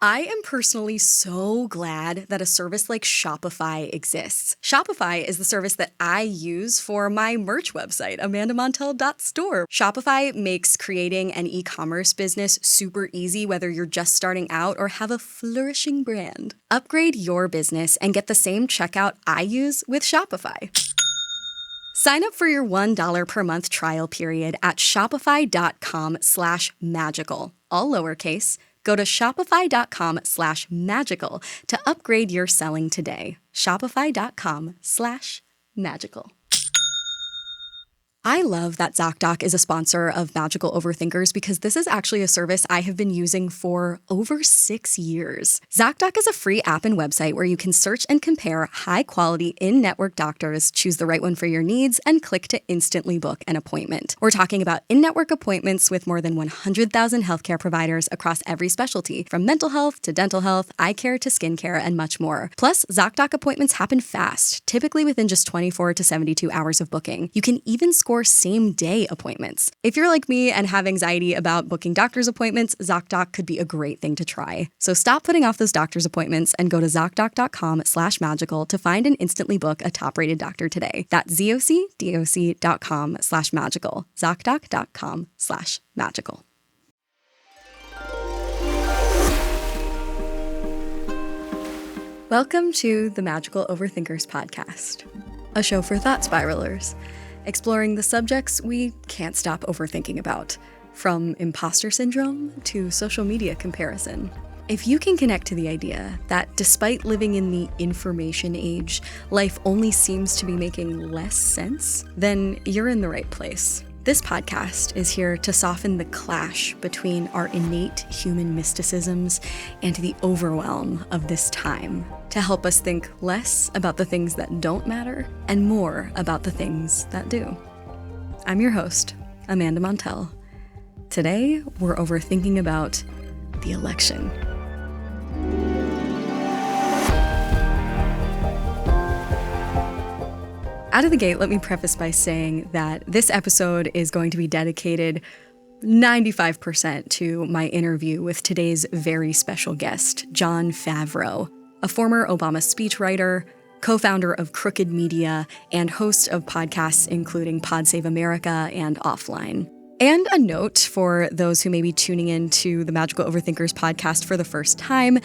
I am personally so glad that a service like Shopify exists. Shopify is the service that I use for my merch website, amandamontell.store. Shopify makes creating an e-commerce business super easy, whether you're just starting out or have a flourishing brand. Upgrade your business and get the same checkout I use with Shopify. Sign up for your $1 per month trial period at shopify.com/magical, all lowercase. Go to shopify.com/magical to upgrade your selling today. Shopify.com/magical. I love that ZocDoc is a sponsor of Magical Overthinkers because this is actually a service I have been using for over 6 years. ZocDoc is a free app and website where you can search and compare high-quality in-network doctors, choose the right one for your needs, and click to instantly book an appointment. We're talking about in-network appointments with more than 100,000 healthcare providers across every specialty, from mental health to dental health, eye care to skincare, and much more. Plus, ZocDoc appointments happen fast, typically within just 24 to 72 hours of booking. You can even score same-day appointments. If you're like me and have anxiety about booking doctor's appointments, ZocDoc could be a great thing to try. So stop putting off those doctor's appointments and go to ZocDoc.com/magical to find and instantly book a top-rated doctor today. That's ZocDoc.com/magical. ZocDoc.com/magical. Welcome to the Magical Overthinkers podcast, a show for thought spiralers, exploring the subjects we can't stop overthinking about, from imposter syndrome to social media comparison. If you can connect to the idea that despite living in the information age, life only seems to be making less sense, then you're in the right place. This podcast is here to soften the clash between our innate human mysticisms and the overwhelm of this time, to help us think less about the things that don't matter and more about the things that do. I'm your host, Amanda Montell. Today, we're overthinking about the election. Out of the gate, let me preface by saying that this episode is going to be dedicated 95% to my interview with today's very special guest, Jon Favreau, a former Obama speechwriter, co-founder of Crooked Media, and host of podcasts including Pod Save America and Offline. And a note for those who may be tuning in to the Magical Overthinkers podcast for the first time,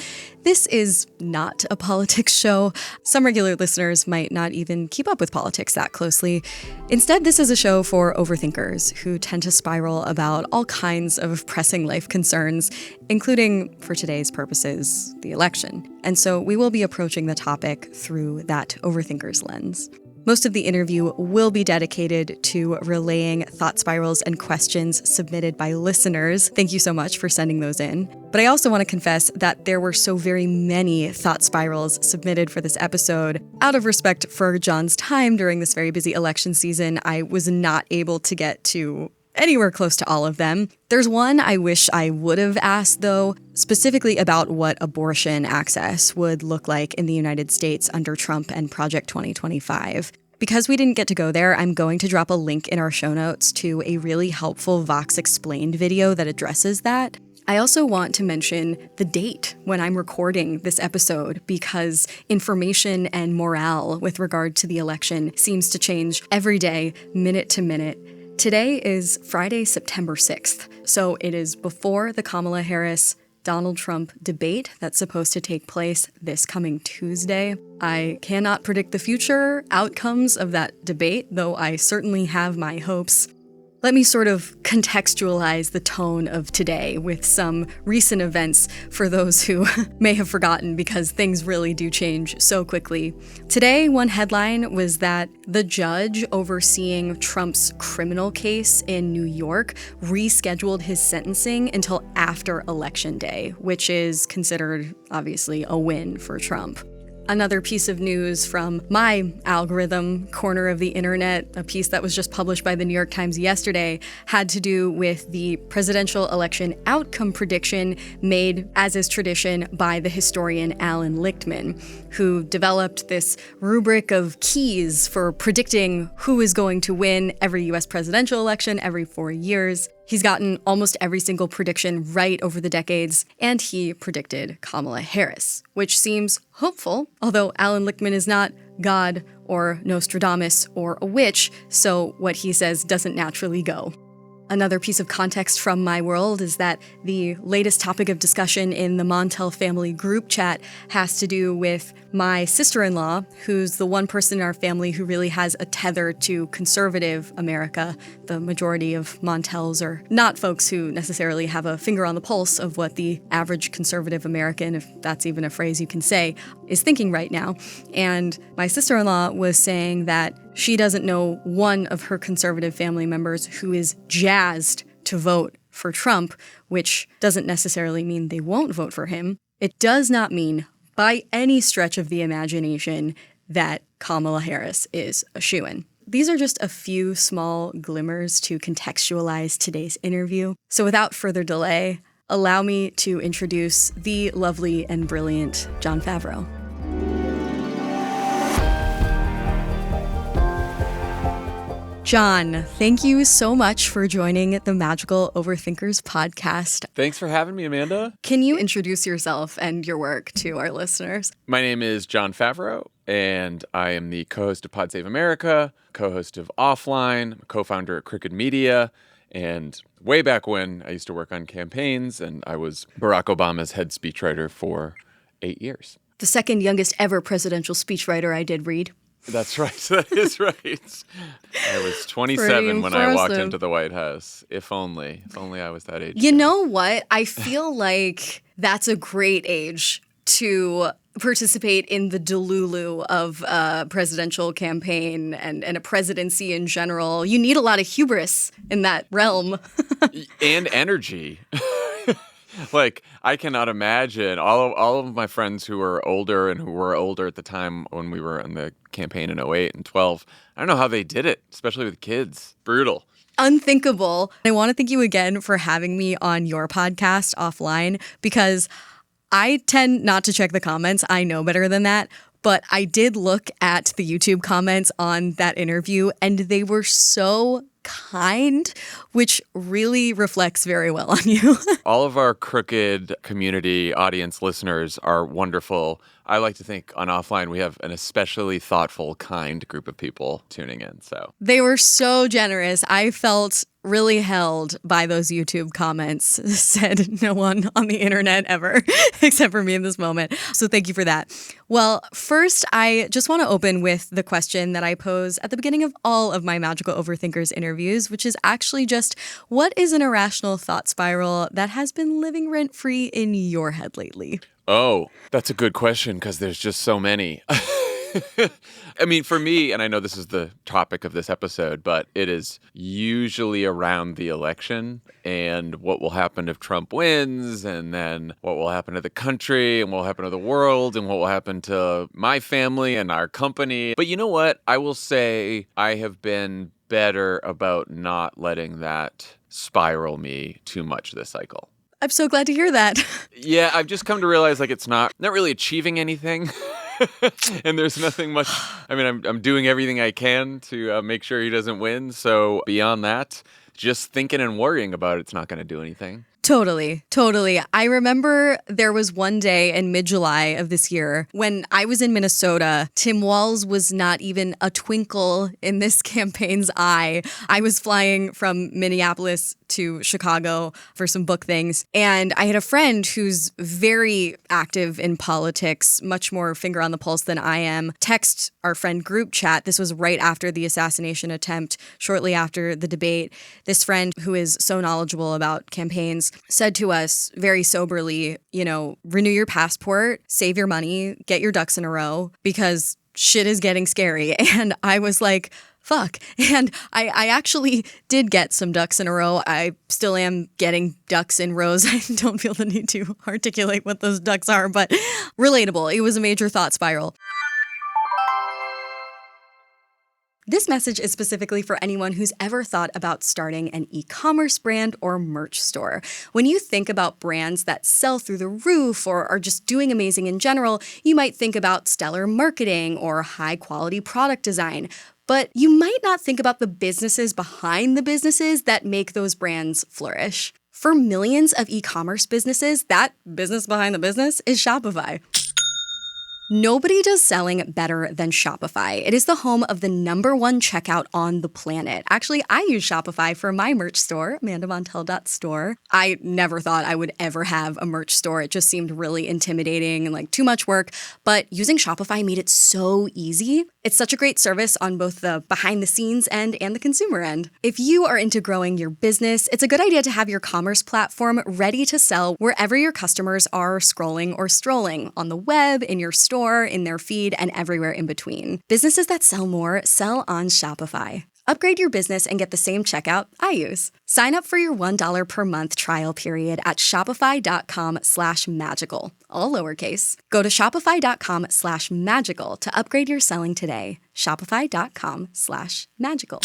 this is not a politics show. Some regular listeners might not even keep up with politics that closely. Instead, this is a show for overthinkers who tend to spiral about all kinds of pressing life concerns, including, for today's purposes, the election. And so we will be approaching the topic through that overthinker's lens. Most of the interview will be dedicated to relaying thought spirals and questions submitted by listeners. Thank you so much for sending those in. But I also want to confess that there were so very many thought spirals submitted for this episode. Out of respect for Jon's time during this very busy election season, I was not able to get to anywhere close to all of them. There's one I wish I would have asked, though, specifically about what abortion access would look like in the United States under Trump and Project 2025. Because we didn't get to go there, I'm going to drop a link in our show notes to a really helpful Vox Explained video that addresses that. I also want to mention the date when I'm recording this episode because information and morale with regard to the election seems to change every day, minute to minute. Today is Friday, September 6th, so it is before the Kamala Harris Donald Trump debate that's supposed to take place this coming Tuesday. I cannot predict the future outcomes of that debate, though I certainly have my hopes. Let me sort of contextualize the tone of today with some recent events for those who may have forgotten because things really do change so quickly. Today, one headline was that the judge overseeing Trump's criminal case in New York rescheduled his sentencing until after Election Day, which is considered, obviously, a win for Trump. Another piece of news from my algorithm corner of the internet, a piece that was just published by the New York Times yesterday, had to do with the presidential election outcome prediction made, as is tradition, by the historian Alan Lichtman, who developed this rubric of keys for predicting who is going to win every U.S. presidential election every 4 years. He's gotten almost every single prediction right over the decades, and he predicted Kamala Harris, which seems hopeful, although Alan Lichtman is not God or Nostradamus or a witch, so what he says doesn't naturally go. Another piece of context from my world is that the latest topic of discussion in the Montell family group chat has to do with my sister-in-law, who's the one person in our family who really has a tether to conservative America. The majority of Montells are not folks who necessarily have a finger on the pulse of what the average conservative American, if that's even a phrase you can say, is thinking right now. And my sister-in-law was saying that she doesn't know one of her conservative family members who is jazzed to vote for Trump, which doesn't necessarily mean they won't vote for him. It does not mean, by any stretch of the imagination, that Kamala Harris is a shoo-in. These are just a few small glimmers to contextualize today's interview. So without further delay, allow me to introduce the lovely and brilliant Jon Favreau. Jon, thank you so much for joining the Magical Overthinkers podcast. Thanks for having me, Amanda. Can you introduce yourself and your work to our listeners? My name is Jon Favreau, and I am the co-host of Pod Save America, co-host of Offline, co-founder at Crooked Media, and way back when I used to work on campaigns, and I was Barack Obama's head speechwriter for 8 years. The second youngest ever presidential speechwriter I did read. That's right. That is right. I was 27 when I walked into the White House. If only I was that age. You know what? I feel like that's a great age to participate in the delulu of a presidential campaign and a presidency in general. You need a lot of hubris in that realm. And energy. Like, I cannot imagine all of my friends who are older and who were older at the time when we were in the campaign in 08 and 12. I don't know how they did it, especially with kids. Brutal. Unthinkable. I want to thank you again for having me on your podcast, Offline, because I tend not to check the comments. I know better than that. But I did look at the YouTube comments on that interview, and they were so kind, which really reflects very well on you. All of our Crooked community audience listeners are wonderful. I like to think on Offline we have an especially thoughtful, kind group of people tuning in. So they were so generous. I felt really held by those YouTube comments, said no one on the internet ever, except for me in this moment. So thank you for that. Well, first, I just want to open with the question that I pose at the beginning of all of my Magical Overthinkers interviews, which is actually just, what is an irrational thought spiral that has been living rent-free in your head lately? Oh, that's a good question because there's just so many. I mean, for me, and I know this is the topic of this episode, but it is usually around the election and what will happen if Trump wins, and then what will happen to the country and what will happen to the world and what will happen to my family and our company. But you know what? I will say I have been better about not letting that spiral me too much this cycle. I'm so glad to hear that. Yeah, I've just come to realize like it's not really achieving anything. And there's nothing much. I mean, I'm doing everything I can to make sure he doesn't win. So beyond that, just thinking and worrying about it's not going to do anything. Totally. I remember there was one day in mid-July of this year when I was in Minnesota. Tim Walz was not even a twinkle in this campaign's eye. I was flying from Minneapolis to Chicago for some book things, and I had a friend who's very active in politics, much more finger on the pulse than I am, text our friend group chat. This was right after the assassination attempt, shortly after the debate. This friend, who is so knowledgeable about campaigns, said to us very soberly, renew your passport, save your money, get your ducks in a row, because shit is getting scary. And I was like, fuck. And I actually did get some ducks in a row. I still am getting ducks in rows. I don't feel the need to articulate what those ducks are, but relatable. It was a major thought spiral. This message is specifically for anyone who's ever thought about starting an e-commerce brand or merch store. When you think about brands that sell through the roof or are just doing amazing in general, you might think about stellar marketing or high-quality product design. but you might not think about the businesses behind the businesses that make those brands flourish. For millions of e-commerce businesses, that business behind the business is Shopify. Nobody does selling better than Shopify. It is the home of the #1 checkout on the planet. Actually, I use Shopify for my merch store, amandamontell.store. I never thought I would ever have a merch store. It just seemed really intimidating and like too much work. But using Shopify made it so easy. It's such a great service on both the behind the scenes end and the consumer end. If you are into growing your business, it's a good idea to have your commerce platform ready to sell wherever your customers are scrolling or strolling, on the web, in your store, in their feed, and everywhere in between. Businesses that sell more sell on Shopify. Upgrade your business and get the same checkout I use. Sign up for your $1 per month trial period at shopify.com/magical, all lowercase. Go to shopify.com/magical to upgrade your selling today. Shopify.com/magical.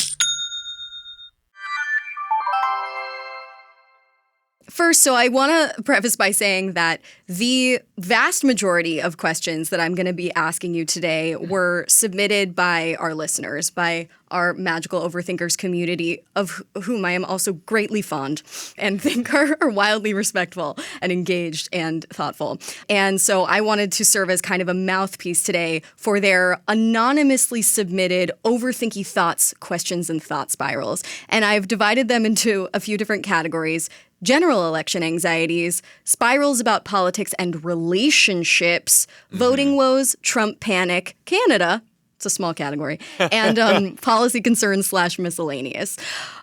First, so I want to preface by saying that the vast majority of questions that I'm going to be asking you today were submitted by our listeners, by our magical overthinkers community, of whom I am also greatly fond and think are wildly respectful and engaged and thoughtful. And so I wanted to serve as kind of a mouthpiece today for their anonymously submitted overthinky thoughts, questions, and thought spirals. And I've divided them into a few different categories: general election anxieties, spirals about politics and relationships, voting woes, Trump panic, Canada, it's a small category, and policy concerns / miscellaneous.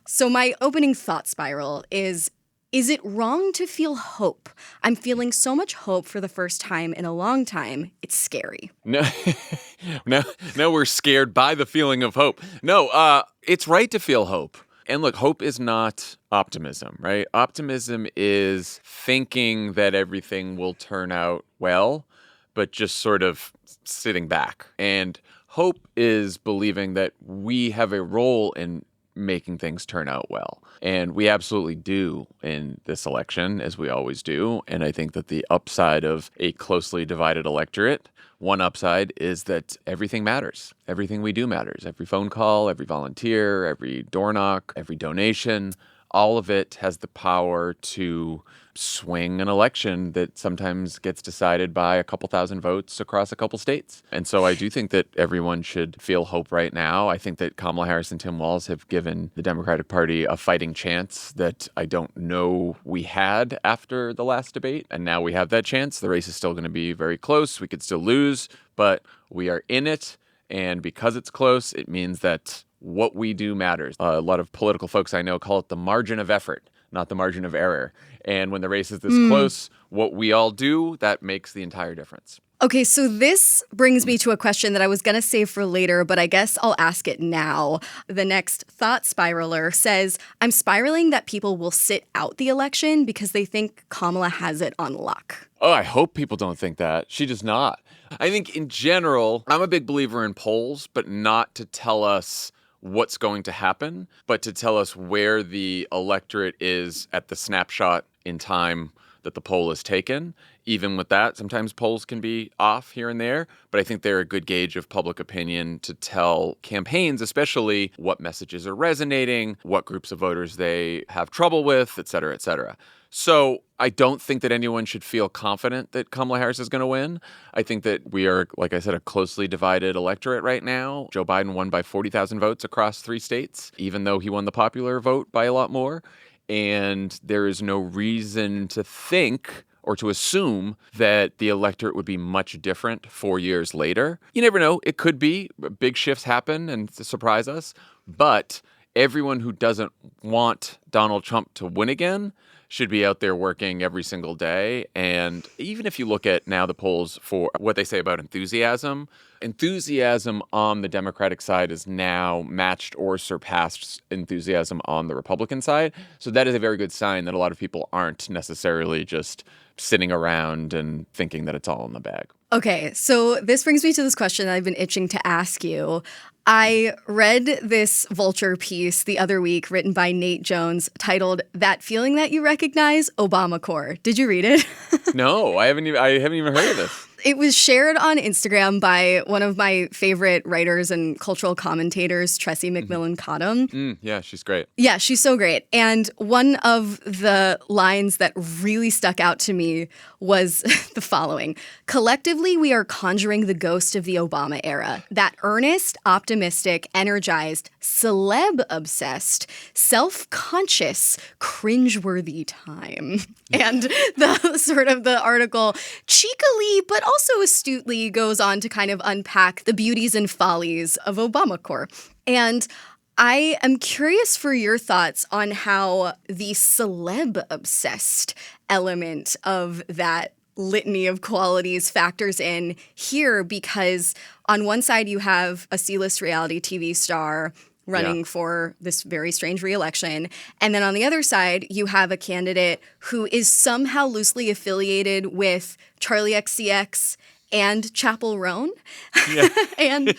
So my opening thought spiral is it wrong to feel hope? I'm feeling so much hope for the first time in a long time. It's scary. No, now we're scared by the feeling of hope. No, it's right to feel hope. And look, hope is not optimism, right? Optimism is thinking that everything will turn out well, but just sort of sitting back. And hope is believing that we have a role in making things turn out well. And we absolutely do in this election, as we always do. And I think that the upside of a closely divided electorate, one upside is that everything matters. Everything we do matters. Every phone call, every volunteer, every door knock, every donation, all of it has the power to swing an election that sometimes gets decided by a couple thousand votes across a couple states. And so I do think that everyone should feel hope right now. I think that Kamala Harris and Tim Walz have given the Democratic Party a fighting chance that I don't know we had after the last debate. And now we have that chance. The race is still going to be very close. We could still lose, but we are in it. And because it's close, it means that what we do matters. A lot of political folks I know call it the margin of effort, not the margin of error. And when the race is this close, what we all do, that makes the entire difference. Okay, so this brings me to a question that I was going to save for later, but I guess I'll ask it now. The next thought spiraler says, I'm spiraling that people will sit out the election because they think Kamala has it on lock. Oh, I hope people don't think that. She does not. I think in general, I'm a big believer in polls, but not to tell us what's going to happen, but to tell us where the electorate is at the snapshot in time that the poll is taken. Even with that, sometimes polls can be off here and there, but I think they're a good gauge of public opinion to tell campaigns, especially what messages are resonating, what groups of voters they have trouble with, et cetera, et cetera. So I don't think that anyone should feel confident that Kamala Harris is going to win. I think that we are, like I said, a closely divided electorate right now. Joe Biden won by 40,000 votes across 3 states, even though he won the popular vote by a lot more. And there is no reason to think or to assume that the electorate would be much different 4 years later. You never know. It could be. Big shifts happen and surprise us. But everyone who doesn't want Donald Trump to win again should be out there working every single day. And even if you look at now the polls for what they say about enthusiasm on the Democratic side is now matched or surpassed enthusiasm on the Republican side. So that is a very good sign that a lot of people aren't necessarily just sitting around and thinking that it's all in the bag. Okay, so this brings me to this question that I've been itching to ask you. I read this Vulture piece the other week written by Nate Jones titled That Feeling That You Recognize, Obamacare. Did you read it? No, I haven't even heard of this. It was shared on Instagram by one of my favorite writers and cultural commentators, Tressie McMillan Cottom. Yeah, she's great. Yeah, she's so great. And one of the lines that really stuck out to me was the following. Collectively, we are conjuring the ghost of the Obama era. That earnest, optimistic, energized, celeb-obsessed, self-conscious, cringeworthy time. And the article cheekily but also astutely goes on to kind of unpack the beauties and follies of Obamacare. And I am curious for your thoughts on how the celeb-obsessed element of that litany of qualities factors in here, because on one side you have a C-list reality TV star running for this very strange re-election. And then on the other side, you have a candidate who is somehow loosely affiliated with Charlie XCX and Chappell Roan. Yeah. And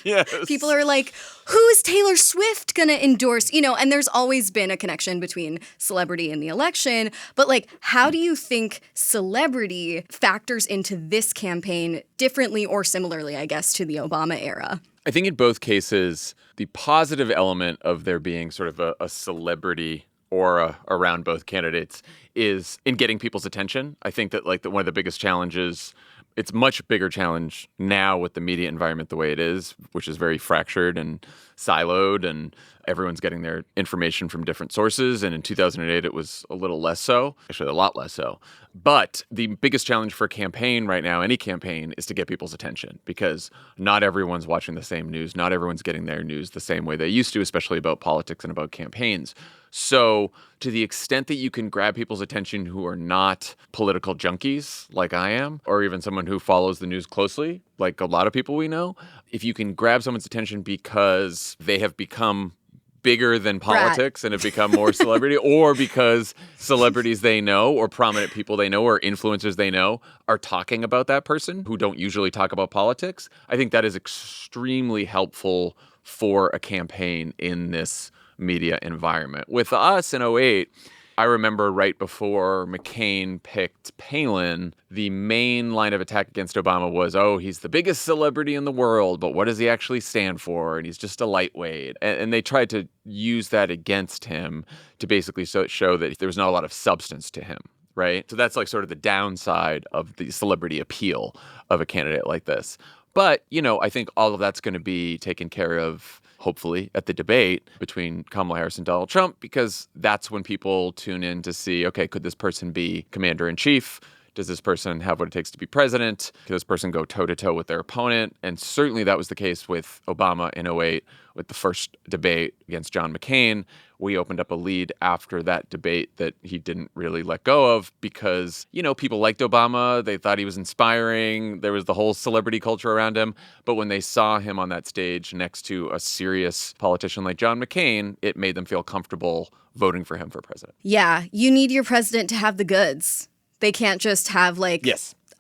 people are like, who is Taylor Swift going to endorse? And there's always been a connection between celebrity and the election. But like, how do you think celebrity factors into this campaign differently or similarly, I guess, to the Obama era? I think in both cases, the positive element of there being sort of a celebrity aura around both candidates is in getting people's attention. I think that one of the biggest challenges, it's a much bigger challenge now with the media environment the way it is, which is very fractured and siloed, and everyone's getting their information from different sources. And in 2008, it was a little less so, actually a lot less so. But the biggest challenge for a campaign right now, any campaign, is to get people's attention, because not everyone's watching the same news. Not everyone's getting their news the same way they used to, especially about politics and about campaigns. So to the extent that you can grab people's attention who are not political junkies like I am, or even someone who follows the news closely, like a lot of people we know, if you can grab someone's attention because they have become bigger than politics and have become more celebrity, or because celebrities they know or prominent people they know or influencers they know are talking about that person who don't usually talk about politics, I think that is extremely helpful for a campaign in this media environment. With us in 2008, I remember right before McCain picked Palin, the main line of attack against Obama was, oh, he's the biggest celebrity in the world, but what does he actually stand for? And he's just a lightweight. And they tried to use that against him to basically show that there was not a lot of substance to him, right? So that's like sort of the downside of the celebrity appeal of a candidate like this. But, I think all of that's going to be taken care of, hopefully, at the debate between Kamala Harris and Donald Trump, because that's when people tune in to see, okay, could this person be commander-in-chief? Does this person have what it takes to be president? Could this person go toe-to-toe with their opponent? And certainly that was the case with Obama in 2008 with the first debate against John McCain. We opened up a lead after that debate that he didn't really let go of because, people liked Obama. They thought he was inspiring. There was the whole celebrity culture around him. But when they saw him on that stage next to a serious politician like John McCain, it made them feel comfortable voting for him for president. Yeah, you need your president to have the goods. They can't just have a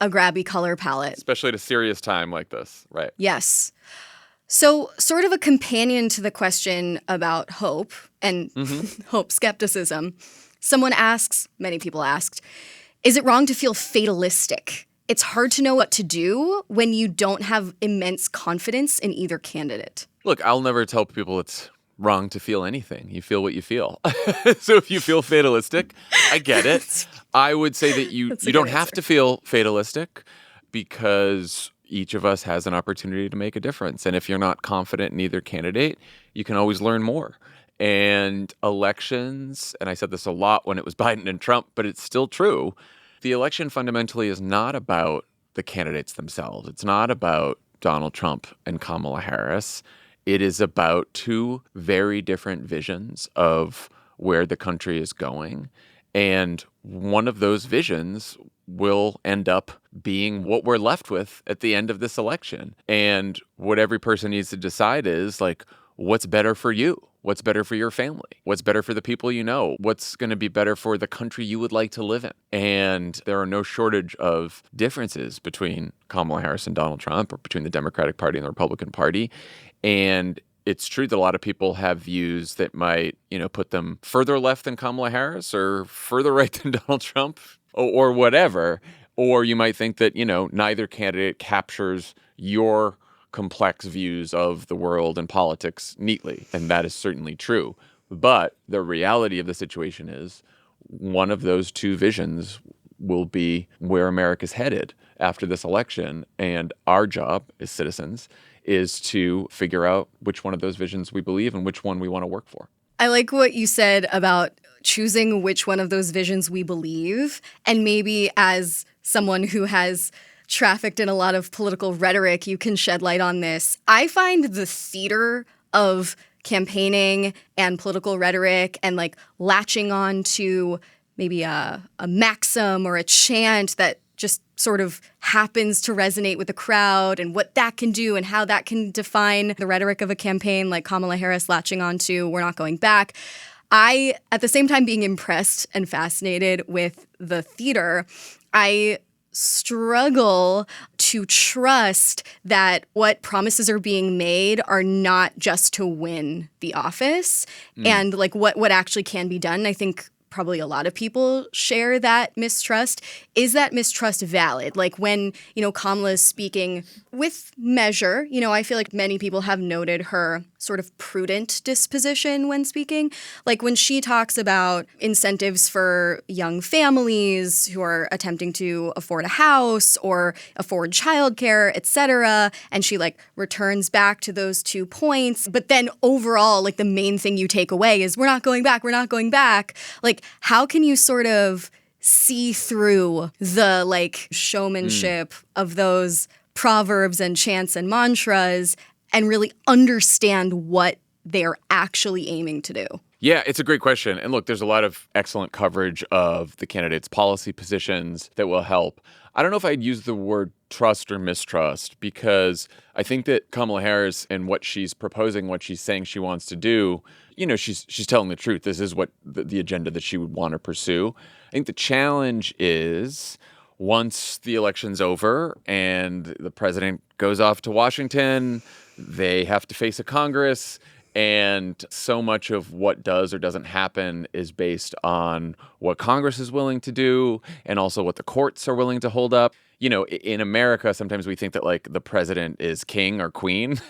grabby color palette. Especially at a serious time like this, right? Yes. So sort of a companion to the question about hope and hope skepticism, many people asked, is it wrong to feel fatalistic? It's hard to know what to do when you don't have immense confidence in either candidate. Look, I'll never tell people it's wrong to feel anything. You feel what you feel. So if you feel fatalistic, I get it. I would say that you don't have to feel fatalistic, because each of us has an opportunity to make a difference. And if you're not confident in either candidate, you can always learn more. And elections, and I said this a lot when it was Biden and Trump, but it's still true. The election fundamentally is not about the candidates themselves. It's not about Donald Trump and Kamala Harris. It is about two very different visions of where the country is going. And one of those visions will end up being what we're left with at the end of this election. And what every person needs to decide is what's better for you? What's better for your family? What's better for the people you know? What's going to be better for the country you would like to live in? And there are no shortage of differences between Kamala Harris and Donald Trump, or between the Democratic Party and the Republican Party. And it's true that a lot of people have views that might, put them further left than Kamala Harris or further right than Donald Trump or whatever. Or you might think that, neither candidate captures your complex views of the world and politics neatly. And that is certainly true. But the reality of the situation is one of those two visions will be where America's headed after this election. And our job as citizens is to figure out which one of those visions we believe and which one we want to work for. I like what you said about choosing which one of those visions we believe. And maybe as someone who has trafficked in a lot of political rhetoric, you can shed light on this. I find the theater of campaigning and political rhetoric and like latching on to maybe a maxim or a chant that just sort of happens to resonate with the crowd and what that can do and how that can define the rhetoric of a campaign, like Kamala Harris latching on to "we're not going back." I, at the same time being impressed and fascinated with the theater, I struggle to trust that what promises are being made are not just to win the office and like what actually can be done. I think probably a lot of people share that mistrust. Is that mistrust valid? Like when, Kamala is speaking with measure, I feel like many people have noted her sort of prudent disposition when speaking. Like when she talks about incentives for young families who are attempting to afford a house or afford childcare, et cetera, and she like returns back to those 2 points. But then overall, like the main thing you take away is we're not going back, we're not going back. Like how can you sort of see through the like showmanship of those proverbs and chants and mantras and really understand what they're actually aiming to do? Yeah, it's a great question. And look, there's a lot of excellent coverage of the candidates' policy positions that will help. I don't know if I'd use the word trust or mistrust, because I think that Kamala Harris and what she's proposing, what she's saying she wants to do, she's telling the truth. This is what the agenda that she would want to pursue. I think the challenge is once the election's over and the president goes off to Washington, they have to face a Congress. And so much of what does or doesn't happen is based on what Congress is willing to do and also what the courts are willing to hold up. In America, sometimes we think that like the president is king or queen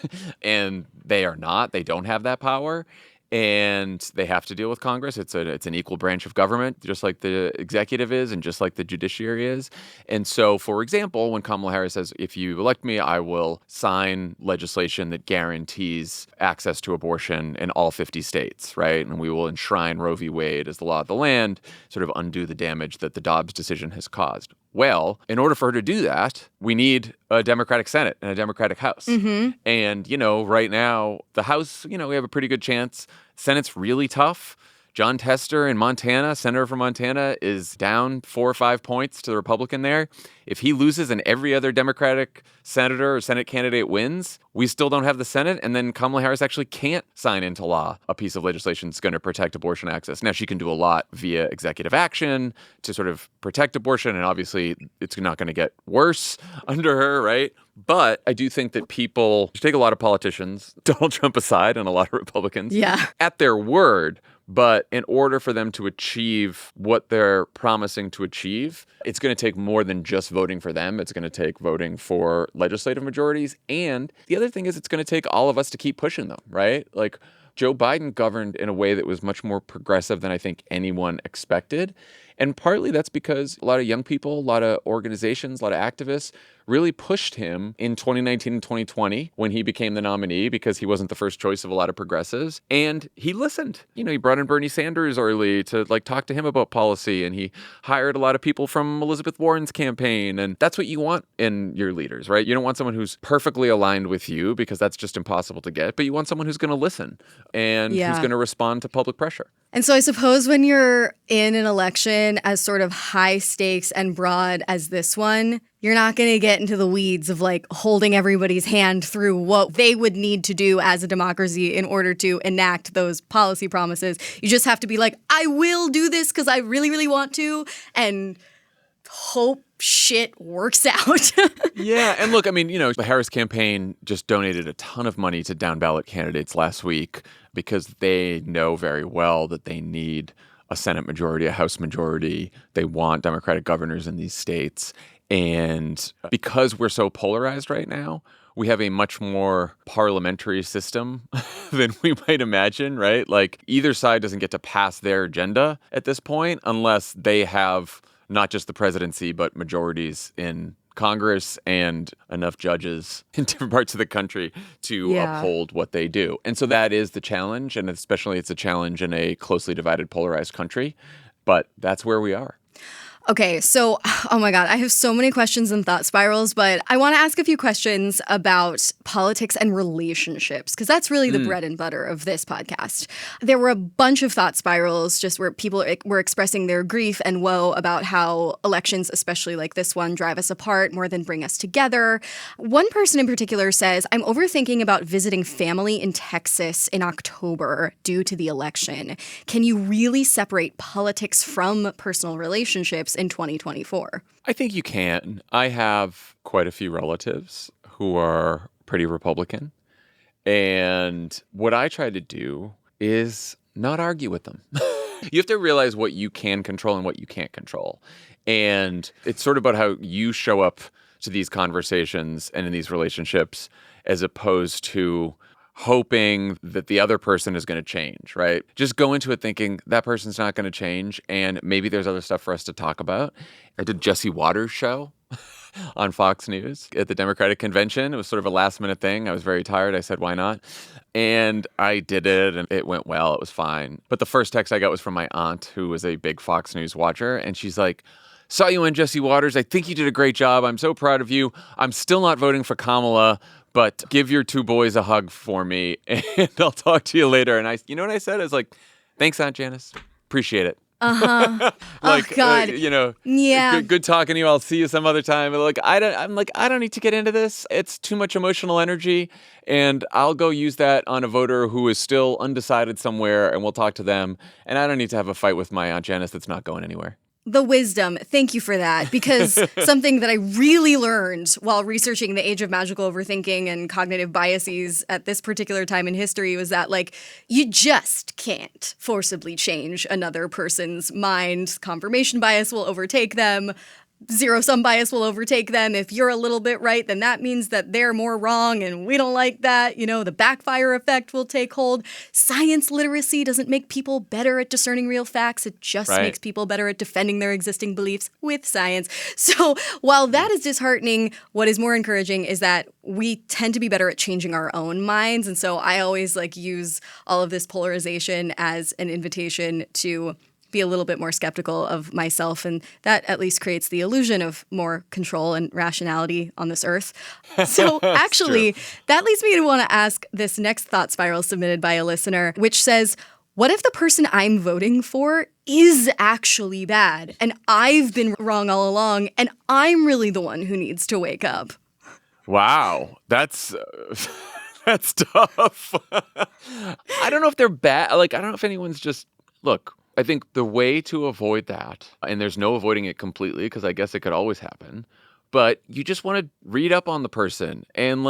and they are not. They don't have that power. And they have to deal with Congress. It's an equal branch of government, just like the executive is and just like the judiciary is. And so, for example, when Kamala Harris says, if you elect me, I will sign legislation that guarantees access to abortion in all 50 states, right? And we will enshrine Roe v. Wade as the law of the land, sort of undo the damage that the Dobbs decision has caused. Well, in order for her to do that, we need a Democratic Senate and a Democratic House. Mm-hmm. And, right now, the House, we have a pretty good chance. Senate's really tough. Jon Tester in Montana, senator from Montana, is down 4 or 5 points to the Republican there. If he loses and every other Democratic senator or Senate candidate wins, we still don't have the Senate, and then Kamala Harris actually can't sign into law a piece of legislation that's going to protect abortion access. Now, she can do a lot via executive action to sort of protect abortion, and obviously it's not going to get worse under her, right? But I do think that people take a lot of politicians, Donald Trump aside, and a lot of Republicans, at their word. But in order for them to achieve what they're promising to achieve, it's going to take more than just voting for them. It's going to take voting for legislative majorities. And the other thing is it's going to take all of us to keep pushing them, right? Like Joe Biden governed in a way that was much more progressive than I think anyone expected. And partly that's because a lot of young people, a lot of organizations, a lot of activists really pushed him in 2019 and 2020 when he became the nominee because he wasn't the first choice of a lot of progressives. And he listened. He brought in Bernie Sanders early to talk to him about policy. And he hired a lot of people from Elizabeth Warren's campaign. And that's what you want in your leaders, right? You don't want someone who's perfectly aligned with you because that's just impossible to get. But you want someone who's going to listen and who's going to respond to public pressure. And so I suppose when you're in an election as sort of high stakes and broad as this one, you're not going to get into the weeds of like holding everybody's hand through what they would need to do as a democracy in order to enact those policy promises. You just have to be like, I will do this because I really, really want to, and hope shit works out. Yeah. And look, the Harris campaign just donated a ton of money to down ballot candidates last week because they know very well that they need a Senate majority, a House majority. They want Democratic governors in these states. And because we're so polarized right now, we have a much more parliamentary system than we might imagine, right? Like either side doesn't get to pass their agenda at this point unless they have not just the presidency, but majorities in Congress and enough judges in different parts of the country to uphold what they do. And so that is the challenge. And especially it's a challenge in a closely divided, polarized country. But that's where we are. Okay, so, oh my God, I have so many questions and thought spirals, but I want to ask a few questions about politics and relationships, because that's really the bread and butter of this podcast. There were a bunch of thought spirals just where people were expressing their grief and woe about how elections, especially like this one, drive us apart more than bring us together. One person in particular says, I'm overthinking about visiting family in Texas in October due to the election. Can you really separate politics from personal relationships in 2024? I think you can. I have quite a few relatives who are pretty Republican. And what I try to do is not argue with them. You have to realize what you can control and what you can't control. And it's sort of about how you show up to these conversations and in these relationships as opposed to hoping that the other person is going to change, right? Just go into it thinking that person's not going to change and maybe there's other stuff for us to talk about. I did Jesse Waters' show on Fox News at the Democratic Convention. It was sort of a last minute thing. I was very tired. I said, why not? And I did it and it went well. It was fine. But the first text I got was from my aunt, who was a big Fox News watcher. And she's like, saw you on Jesse Waters. I think you did a great job. I'm so proud of you. I'm still not voting for Kamala, but give your two boys a hug for me and I'll talk to you later. And you know what I said? I was like, thanks, Aunt Janice. Appreciate it. Uh-huh. Like, oh, God. Yeah. Good talking to you. I'll see you some other time. But I don't need to get into this. It's too much emotional energy. And I'll go use that on a voter who is still undecided somewhere and we'll talk to them. And I don't need to have a fight with my Aunt Janice that's not going anywhere. The wisdom. Thank you for that. Because something that I really learned while researching the age of magical overthinking and cognitive biases at this particular time in history was that, like, you just can't forcibly change another person's mind. Confirmation bias will overtake them. Zero-sum bias will overtake them. If you're a little bit right, then that means that they're more wrong, and we don't like that. You know, the backfire effect will take hold. Science literacy doesn't make people better at discerning real facts. It just makes people better at defending their existing beliefs with science. So while that is disheartening, what is more encouraging is that we tend to be better at changing our own minds. And so I always use all of this polarization as an invitation to be a little bit more skeptical of myself, and that at least creates the illusion of more control and rationality on this earth. So actually, that leads me to want to ask this next thought spiral submitted by a listener, which says, what if the person I'm voting for is actually bad, and I've been wrong all along, and I'm really the one who needs to wake up? Wow, that's tough. I don't know if they're bad. I don't know if anyone's just, look, I think the way to avoid that, and there's no avoiding it completely because I guess it could always happen, but you just want to read up on the person and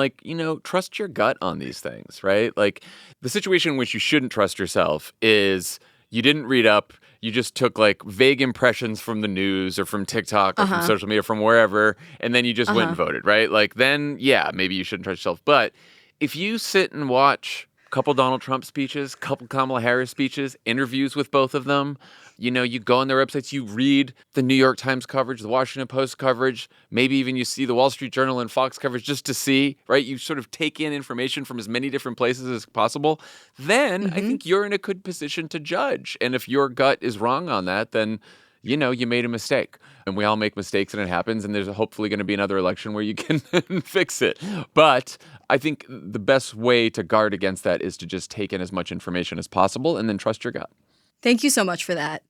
trust your gut on these things, right? Like the situation in which you shouldn't trust yourself is you didn't read up, you just took vague impressions from the news or from TikTok or from social media, from wherever, and then you just went and voted, right? Then, yeah, maybe you shouldn't trust yourself. But if you sit and watch couple Donald Trump speeches, couple Kamala Harris speeches, interviews with both of them. You go on their websites, you read the New York Times coverage, the Washington Post coverage, maybe even you see the Wall Street Journal and Fox coverage just to see, right? You sort of take in information from as many different places as possible. Then I think you're in a good position to judge. And if your gut is wrong on that, then you made a mistake. And we all make mistakes and it happens. And there's hopefully going to be another election where you can fix it. But I think the best way to guard against that is to just take in as much information as possible and then trust your gut. Thank you so much for that.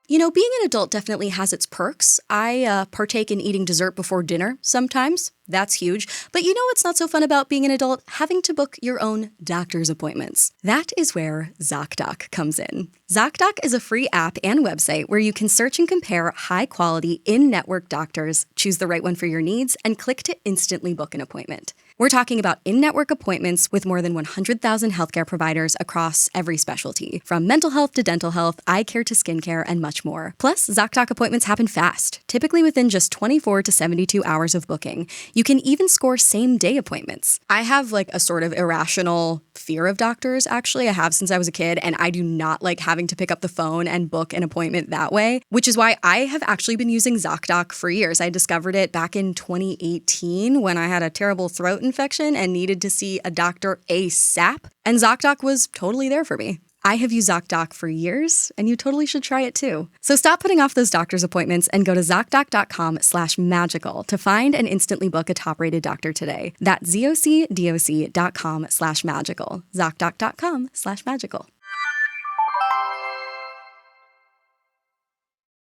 Being an adult definitely has its perks. I partake in eating dessert before dinner sometimes. That's huge. But you know what's not so fun about being an adult? Having to book your own doctor's appointments. That is where ZocDoc comes in. ZocDoc is a free app and website where you can search and compare high-quality, in-network doctors, choose the right one for your needs, and click to instantly book an appointment. We're talking about in-network appointments with more than 100,000 healthcare providers across every specialty, from mental health to dental health, eye care to skincare, and much more. Plus, ZocDoc appointments happen fast, typically within just 24 to 72 hours of booking. You can even score same-day appointments. I have like a sort of irrational fear of doctors, actually. I have since I was a kid, and I do not like having to pick up the phone and book an appointment that way, which is why I have actually been using ZocDoc for years. I discovered it back in 2018 when I had a terrible throat infection and needed to see a doctor ASAP, and ZocDoc was totally there for me. I have used ZocDoc for years, and you totally should try it too. So stop putting off those doctor's appointments and go to ZocDoc.com/magical to find and instantly book a top-rated doctor today. That's ZocDoc.com/magical. ZocDoc.com/magical.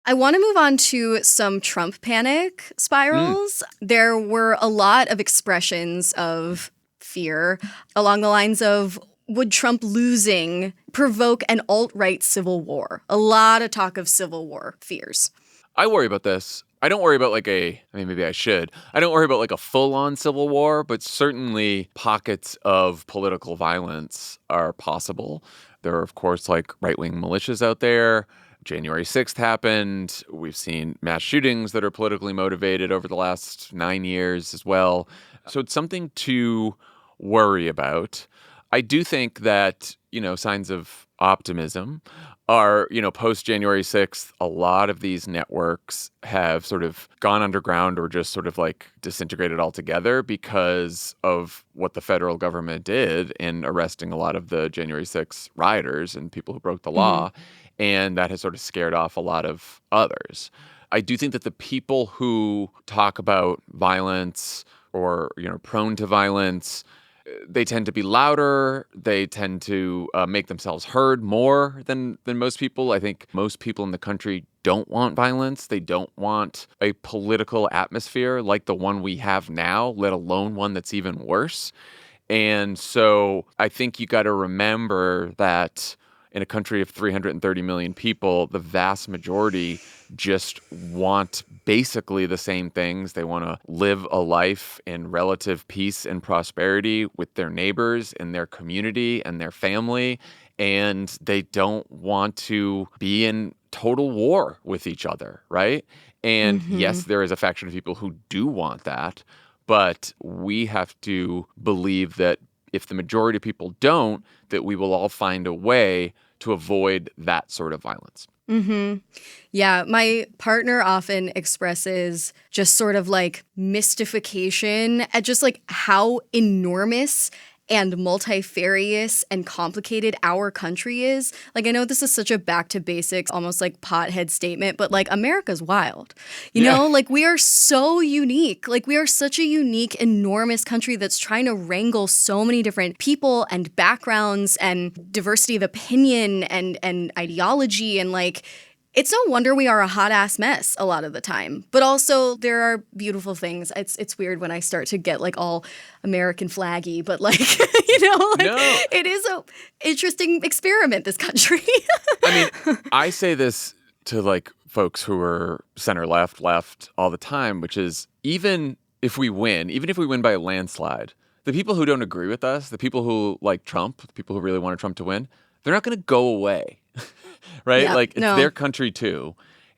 I want to move on to some Trump panic spirals. There were a lot of expressions of fear along the lines of, would Trump losing provoke an alt-right civil war? A lot of talk of civil war fears. I worry about this. I don't worry about maybe I should. I don't worry about like a full-on civil war, but certainly pockets of political violence are possible. There are, of course, like right-wing militias out there. January 6th happened. We've seen mass shootings that are politically motivated over the last 9 years as well. So it's something to worry about. I do think that, signs of optimism are, post January 6th, a lot of these networks have sort of gone underground or just sort of like disintegrated altogether because of what the federal government did in arresting a lot of the January 6th rioters and people who broke the law. And that has sort of scared off a lot of others. I do think that the people who talk about violence or, prone to violence, they tend to be louder. They tend to make themselves heard more than most people. I think most people in the country don't want violence. They don't want a political atmosphere like the one we have now, let alone one that's even worse. And so I think you got to remember that in a country of 330 million people, the vast majority just want basically the same things. They want to live a life in relative peace and prosperity with their neighbors and their community and their family. And they don't want to be in total war with each other, right? And yes, there is a faction of people who do want that, but we have to believe that if the majority of people don't, that we will all find a way to avoid that sort of violence. Yeah, my partner often expresses just sort of like mystification at just like how enormous and multifarious and complicated our country is. Like, I know this is such a back to basics, almost like pothead statement, but like America's wild. You know, like we are so unique. Like we are such a unique, enormous country that's trying to wrangle so many different people and backgrounds and diversity of opinion and ideology, and like it's no wonder we are a hot ass mess a lot of the time. But also there are beautiful things. It's weird when I start to get like all American flaggy, but like, it is a interesting experiment, this country. I mean, I say this to like folks who are center left all the time, which is even if we win by a landslide, the people who don't agree with us, the people who like Trump, the people who really wanted Trump to win, they're not going to go away. Right? Yeah, it's their country too.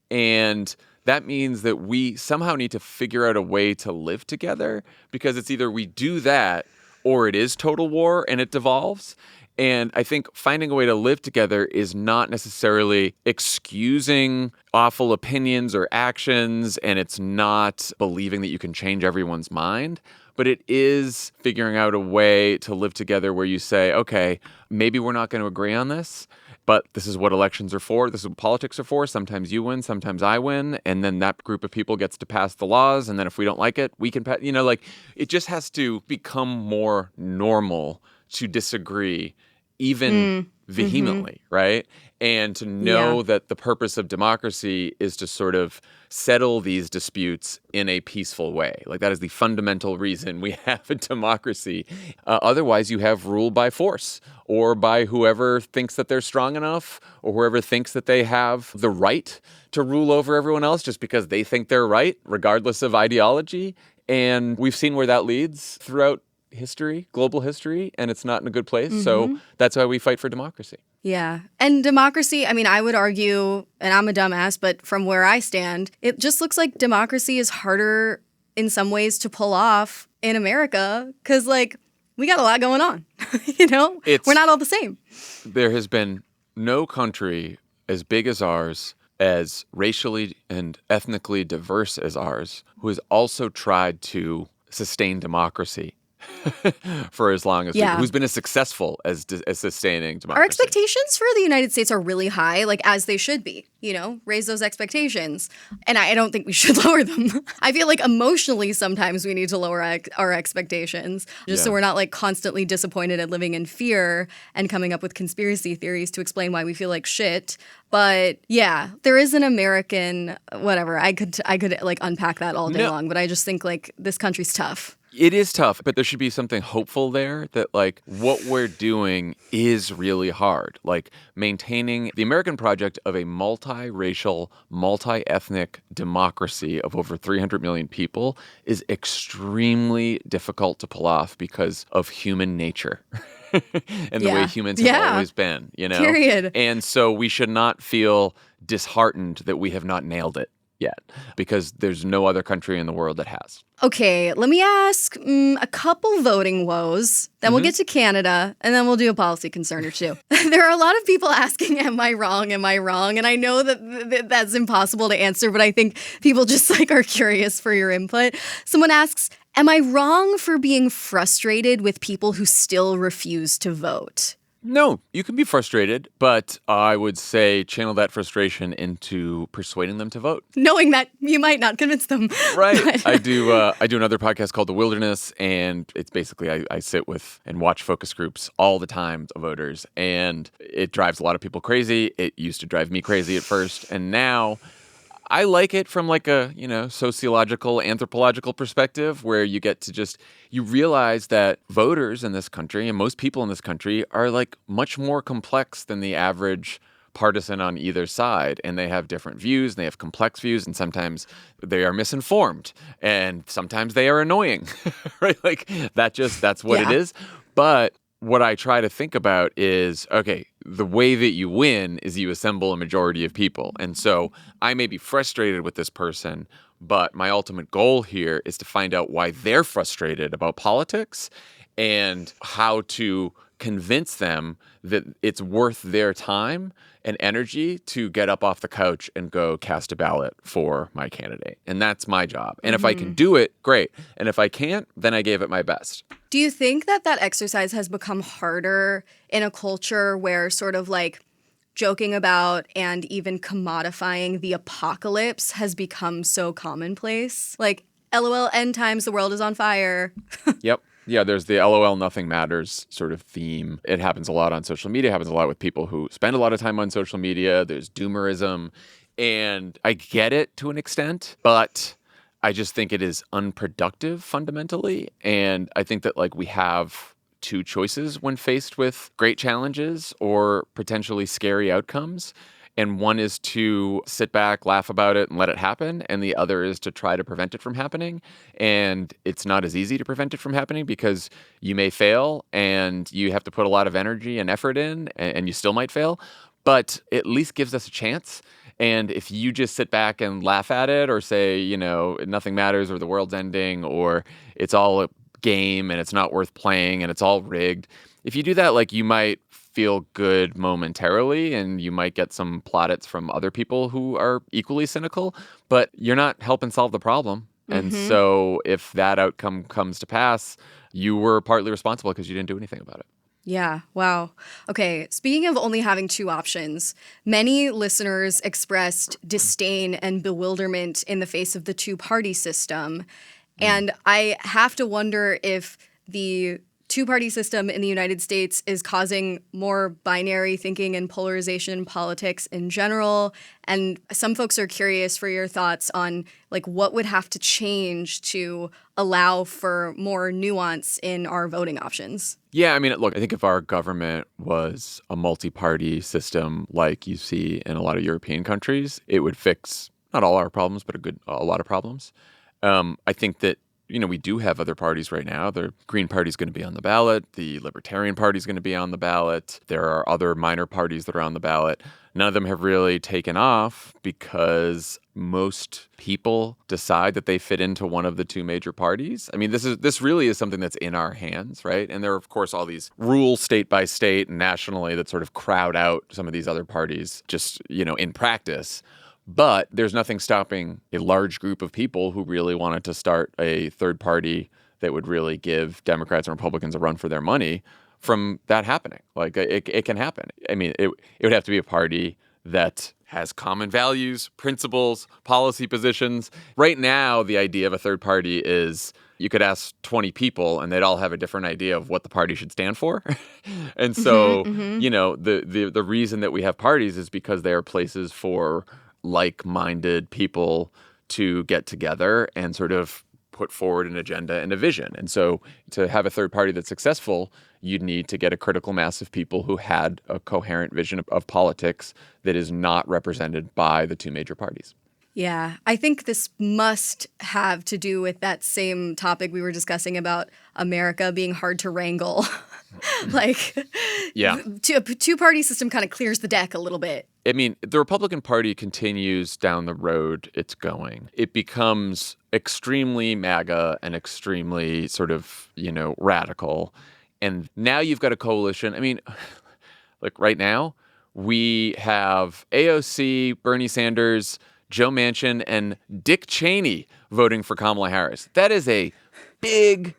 And that means that we somehow need to figure out a way to live together, because it's either we do that or it is total war and it devolves. And I think finding a way to live together is not necessarily excusing awful opinions or actions, and it's not believing that you can change everyone's mind. But it is figuring out a way to live together where you say, okay, maybe we're not going to agree on this, but this is what elections are for. This is what politics are for. Sometimes you win, sometimes I win. And then that group of people gets to pass the laws. And then if we don't like it, we can pass, it just has to become more normal to disagree even vehemently, right? And to know that the purpose of democracy is to sort of settle these disputes in a peaceful way. Like that is the fundamental reason we have a democracy. Otherwise, you have rule by force or by whoever thinks that they're strong enough or whoever thinks that they have the right to rule over everyone else just because they think they're right, regardless of ideology. And we've seen where that leads throughout history, global history, and it's not in a good place. So that's why we fight for democracy. Yeah. And democracy, I mean, I would argue, and I'm a dumbass, but from where I stand, it just looks like democracy is harder in some ways to pull off in America because, like, we got a lot going on. We're not all the same. There has been no country as big as ours, as racially and ethnically diverse as ours, who has also tried to sustain democracy for as long as who's been as successful as sustaining democracy. Our expectations for the United States are really high, like as they should be, raise those expectations. And I don't think we should lower them. I feel like emotionally sometimes we need to lower our expectations just so we're not like constantly disappointed and living in fear and coming up with conspiracy theories to explain why we feel like shit. But yeah, there is an American, whatever. I could like unpack that all day long, but I just think like this country's tough. It is tough, but there should be something hopeful there that like what we're doing is really hard. Like maintaining the American project of a multiracial, multi-ethnic democracy of over 300 million people is extremely difficult to pull off because of human nature. And the way humans have always been, Period. And so we should not feel disheartened that we have not nailed it yet, because there's no other country in the world that has. Okay, let me ask a couple voting woes, then we'll get to Canada, and then we'll do a policy concern or two. There are a lot of people asking, am I wrong? Am I wrong? And I know that that's impossible to answer, but I think people just like are curious for your input. Someone asks, am I wrong for being frustrated with people who still refuse to vote? No, you can be frustrated, but I would say channel that frustration into persuading them to vote. Knowing that you might not convince them. Right. I do another podcast called The Wilderness, and it's basically I sit with and watch focus groups all the time of voters, and it drives a lot of people crazy. It used to drive me crazy at first, and now I like it from like a, sociological, anthropological perspective where you get to you realize that voters in this country and most people in this country are like much more complex than the average partisan on either side. And they have different views and they have complex views. And sometimes they are misinformed and sometimes they are annoying, right? Like that's what it is. But what I try to think about is, okay, the way that you win is you assemble a majority of people. And so I may be frustrated with this person, but my ultimate goal here is to find out why they're frustrated about politics and how to convince them that it's worth their time and energy to get up off the couch and go cast a ballot for my candidate. And that's my job. And if I can do it, great. And if I can't, then I gave it my best. Do you think that exercise has become harder in a culture where sort of like joking about and even commodifying the apocalypse has become so commonplace? Like, LOL, end times, the world is on fire. Yep. Yeah, there's the LOL nothing matters sort of theme. It happens a lot on social media. It happens a lot with people who spend a lot of time on social media. There's doomerism. And I get it to an extent, but I just think it is unproductive fundamentally. And I think that like we have two choices when faced with great challenges or potentially scary outcomes. And one is to sit back, laugh about it, and let it happen. And the other is to try to prevent it from happening. And it's not as easy to prevent it from happening because you may fail and you have to put a lot of energy and effort in, and you still might fail. But at least gives us a chance. And if you just sit back and laugh at it or say, nothing matters or the world's ending or it's all a game and it's not worth playing and it's all rigged. If you do that, like you might feel good momentarily and you might get some plaudits from other people who are equally cynical, but you're not helping solve the problem. And so if that outcome comes to pass, you were partly responsible because you didn't do anything about it. Yeah. Wow. Okay. Speaking of only having two options, many listeners expressed disdain and bewilderment in the face of the two-party system. And I have to wonder if the two-party system in the United States is causing more binary thinking and polarization in politics in general. And some folks are curious for your thoughts on like what would have to change to allow for more nuance in our voting options. Yeah, I mean, look, I think if our government was a multi-party system like you see in a lot of European countries, it would fix not all our problems, but a lot of problems. I think that we do have other parties right now. The Green Party is going to be on the ballot. The Libertarian Party is going to be on the ballot. There are other minor parties that are on the ballot. None of them have really taken off because most people decide that they fit into one of the two major parties. I mean, this really is something that's in our hands, right? And there are, of course, all these rules state by state and nationally that sort of crowd out some of these other parties just, in practice. But there's nothing stopping a large group of people who really wanted to start a third party that would really give Democrats and Republicans a run for their money from that happening. Like, it can happen. I mean, it would have to be a party that has common values, principles, policy positions. Right now, the idea of a third party is you could ask 20 people and they'd all have a different idea of what the party should stand for. And so, the reason that we have parties is because they are places for like-minded people to get together and sort of put forward an agenda and a vision. And so to have a third party that's successful, you'd need to get a critical mass of people who had a coherent vision of politics that is not represented by the two major parties. Yeah, I think this must have to do with that same topic we were discussing about America being hard to wrangle. Yeah. A two-party system kind of clears the deck a little bit. I mean, the Republican Party continues down the road it's going. It becomes extremely MAGA and extremely sort of, radical. And now you've got a coalition. I mean, like right now, we have AOC, Bernie Sanders, Joe Manchin, and Dick Cheney voting for Kamala Harris. That is a big,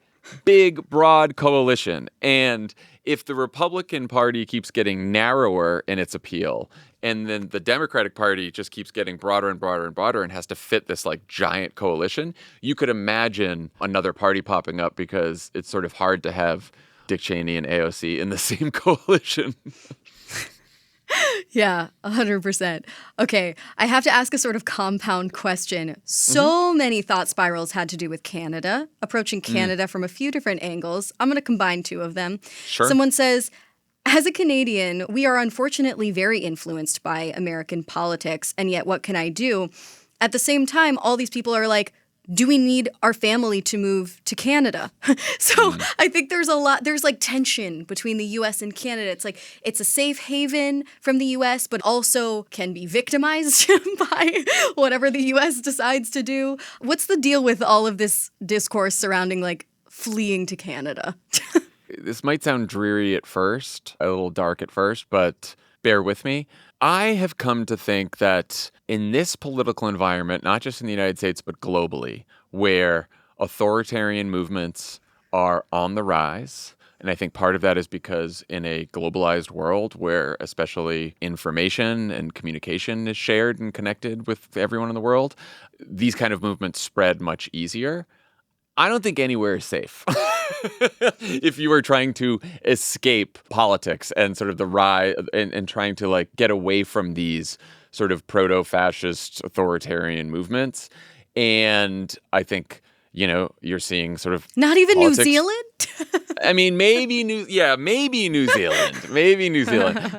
broad coalition. And if the Republican Party keeps getting narrower in its appeal, and then the Democratic Party just keeps getting broader and broader and broader and has to fit this like giant coalition, you could imagine another party popping up because it's sort of hard to have Dick Cheney and AOC in the same coalition. Yeah, 100%. Okay, I have to ask a sort of compound question. So many thought spirals had to do with Canada, approaching Canada from a few different angles. I'm going to combine two of them. Sure. Someone says, as a Canadian, we are unfortunately very influenced by American politics, and yet what can I do? At the same time, all these people are like, do we need our family to move to Canada? So I think there's like tension between the US and Canada. It's like it's a safe haven from the US, but also can be victimized by whatever the US decides to do. What's the deal with all of this discourse surrounding like fleeing to Canada? This might sound dreary at first, a little dark at first, but bear with me. I have come to think that in this political environment, not just in the United States, but globally, where authoritarian movements are on the rise, and I think part of that is because in a globalized world where especially information and communication is shared and connected with everyone in the world, these kind of movements spread much easier. I don't think anywhere is safe. If you are trying to escape politics and sort of the rise and trying to like get away from these sort of proto-fascist authoritarian movements. And I think, you're seeing sort of not even politics. New Zealand? I mean, maybe New Zealand.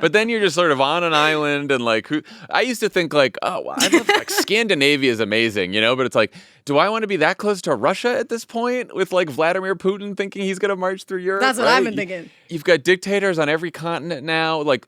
But then you're just sort of on an island and like I used to think like, oh, well, I love like Scandinavia is amazing, but it's like, do I want to be that close to Russia at this point with like Vladimir Putin thinking he's going to march through Europe? That's what right? I've been thinking. You've got dictators on every continent now. Like,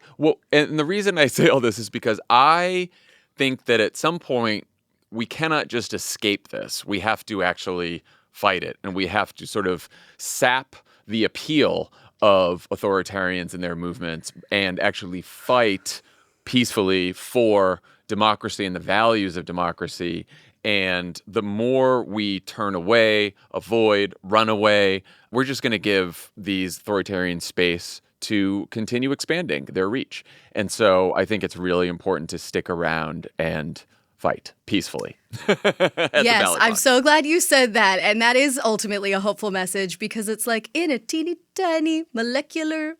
and the reason I say all this is because I think that at some point we cannot just escape this. We have to actually fight it, and we have to sort of sap the appeal of authoritarians and their movements and actually fight peacefully for democracy and the values of democracy. And the more we turn away, avoid, run away, we're just going to give these authoritarian space to continue expanding their reach. And so I think it's really important to stick around and fight peacefully. At the Yes, ballot I'm box. so glad you said that. And that is ultimately a hopeful message because it's like in a teeny tiny molecular,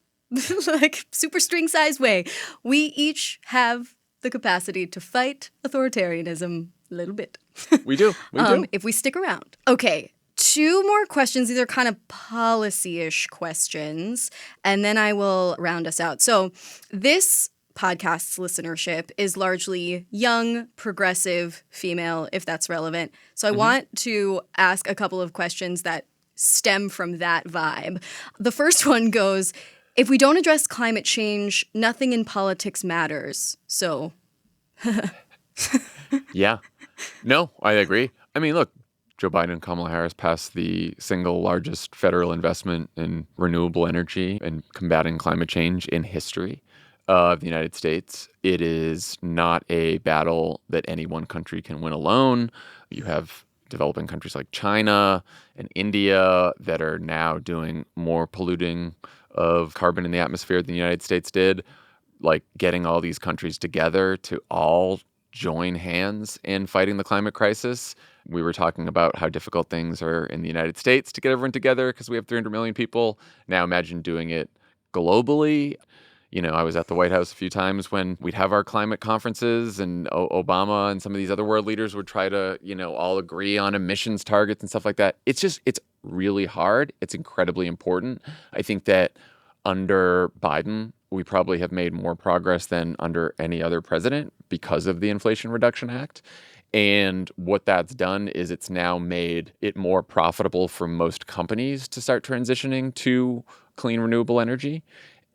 like super string size way, we each have the capacity to fight authoritarianism a little bit. We do. We do. If we stick around. Okay. 2 more questions. These are kind of policy-ish questions, and then I will round us out. So this podcast's listenership is largely young, progressive, female, if that's relevant. So I want to ask a couple of questions that stem from that vibe. The first one goes, if we don't address climate change, nothing in politics matters. So Yeah. No, I agree. I mean, look, Joe Biden and Kamala Harris passed the single largest federal investment in renewable energy and combating climate change in history of the United States. It is not a battle that any one country can win alone. You have developing countries like China and India that are now doing more polluting of carbon in the atmosphere than the United States did. Like getting all these countries together to all join hands in fighting the climate crisis. We were talking about how difficult things are in the United States to get everyone together because we have 300 million people. Now imagine doing it globally. You know, I was at the White House a few times when we'd have our climate conferences and Obama and some of these other world leaders would try to, all agree on emissions targets and stuff like that. It's really hard. It's incredibly important. I think that under Biden, we probably have made more progress than under any other president because of the Inflation Reduction Act. And what that's done is it's now made it more profitable for most companies to start transitioning to clean renewable energy.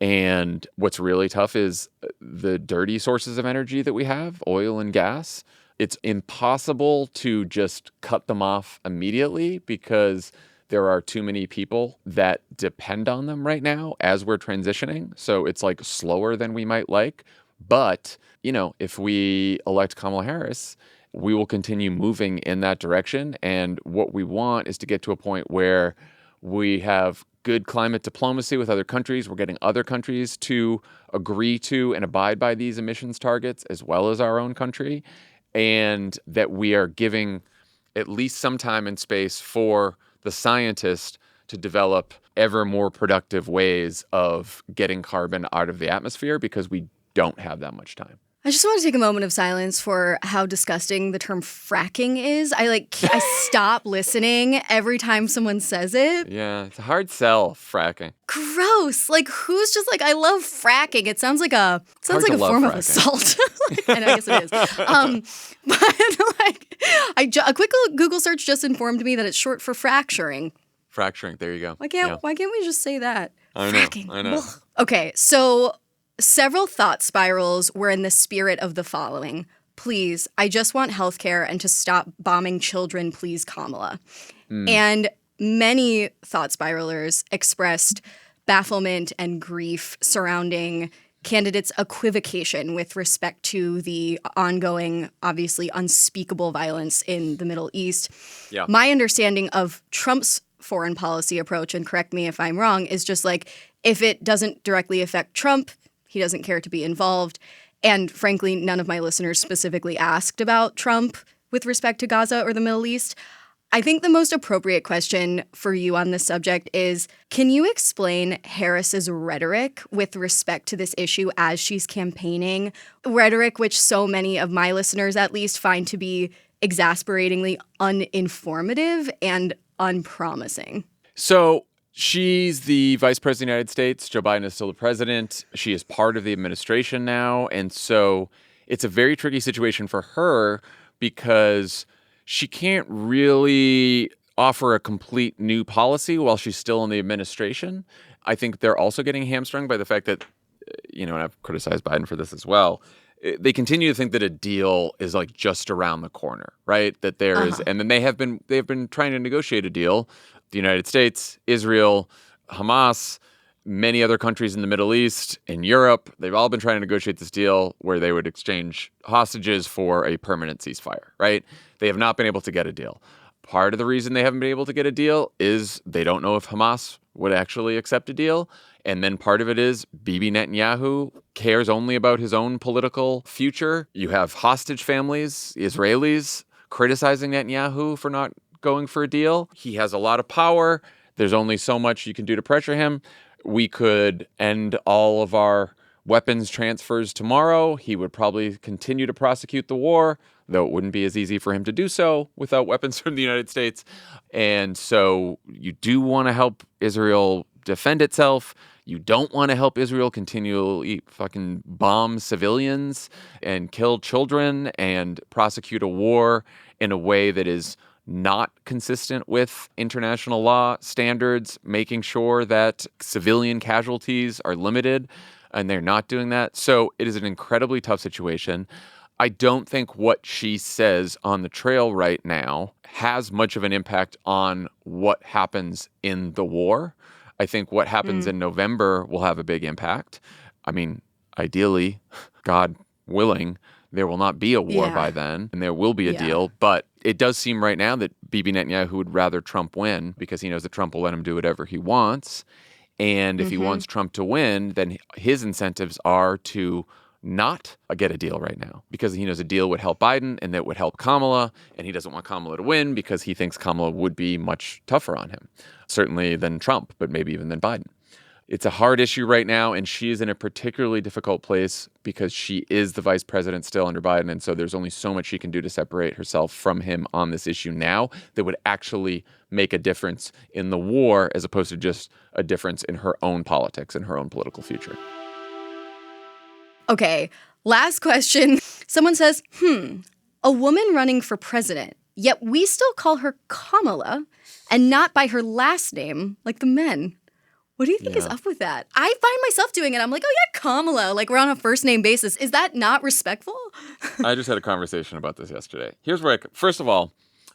And what's really tough is the dirty sources of energy that we have, oil and gas. It's impossible to just cut them off immediately because there are too many people that depend on them right now as we're transitioning. So it's like slower than we might like. But, if we elect Kamala Harris, we will continue moving in that direction. And what we want is to get to a point where we have good climate diplomacy with other countries. We're getting other countries to agree to and abide by these emissions targets as well as our own country. And that we are giving at least some time and space for the scientists to develop ever more productive ways of getting carbon out of the atmosphere because we don't have that much time. I just want to take a moment of silence for how disgusting the term fracking is. I stop listening every time someone says it. Yeah, it's a hard sell, fracking. Gross. Like, who's just like, I love fracking. It sounds like a form of assault. And I guess it is. But a quick Google search just informed me that it's short for fracturing. Fracturing, there you go. Why can't we just say that? I know. Ugh. Okay, so several thought spirals were in the spirit of the following. Please, I just want healthcare and to stop bombing children, please, Kamala. And many thought spiralers expressed bafflement and grief surrounding candidates' equivocation with respect to the ongoing, obviously unspeakable violence in the Middle East. Yeah. My understanding of Trump's foreign policy approach, and correct me if I'm wrong, is just like, if it doesn't directly affect Trump, he doesn't care to be involved. And frankly, none of my listeners specifically asked about Trump with respect to Gaza or the Middle East. I think the most appropriate question for you on this subject is, can you explain Harris's rhetoric with respect to this issue as she's campaigning? Rhetoric which so many of my listeners, at least, find to be exasperatingly uninformative and unpromising. So she's the vice president of the United States. Joe Biden is still the president. She is part of the administration now. And so it's a very tricky situation for her because she can't really offer a complete new policy while she's still in the administration. I think they're also getting hamstrung by the fact that, and I've criticized Biden for this as well, they continue to think that a deal is like just around the corner, right? That there is, and then they've been trying to negotiate a deal. The United States, Israel, Hamas, many other countries in the Middle East, in Europe, they've all been trying to negotiate this deal where they would exchange hostages for a permanent ceasefire, right? They have not been able to get a deal. part of the reason they haven't been able to get a deal is they don't know if Hamas would actually accept a deal. And then part of it is Bibi Netanyahu cares only about his own political future. You have hostage families, Israelis, criticizing Netanyahu for not going for a deal. He has a lot of power. There's only so much you can do to pressure him. We could end all of our weapons transfers tomorrow. He would probably continue to prosecute the war, though it wouldn't be as easy for him to do so without weapons from the United States. And so you do want to help Israel defend itself. You don't want to help Israel continually fucking bomb civilians and kill children and prosecute a war in a way that is not consistent with international law standards, making sure that civilian casualties are limited, and they're not doing that. So it is an incredibly tough situation. I don't think what she says on the trail right now has much of an impact on what happens in the war. I think what happens in November will have a big impact. I mean, ideally, God willing, there will not be a war by then, and there will be a deal. But it does seem right now that Bibi Netanyahu would rather Trump win because he knows that Trump will let him do whatever he wants. And if he wants Trump to win, then his incentives are to not get a deal right now because he knows a deal would help Biden and that would help Kamala. And he doesn't want Kamala to win because he thinks Kamala would be much tougher on him, certainly than Trump, but maybe even than Biden. It's a hard issue right now, and she is in a particularly difficult place because she is the vice president still under Biden, and so there's only so much she can do to separate herself from him on this issue now that would actually make a difference in the war as opposed to just a difference in her own politics and her own political future. Okay, last question. Someone says, a woman running for president, yet we still call her Kamala and not by her last name like the men. What do you think is up with that? I find myself doing it. I'm like, oh yeah, Kamala. Like we're on a first name basis. Is that not respectful? I just had a conversation about this yesterday. Here's where first of all,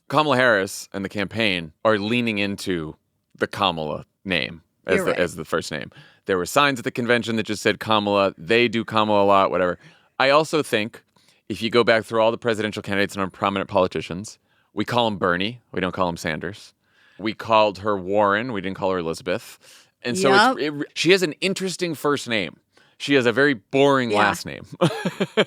Kamala Harris and the campaign are leaning into the Kamala name as the first name. There were signs at the convention that just said Kamala. They do Kamala a lot, whatever. I also think if you go back through all the presidential candidates and prominent politicians, we call him Bernie. We don't call him Sanders. We called her Warren. We didn't call her Elizabeth. And so she has an interesting first name. She has a very boring last name,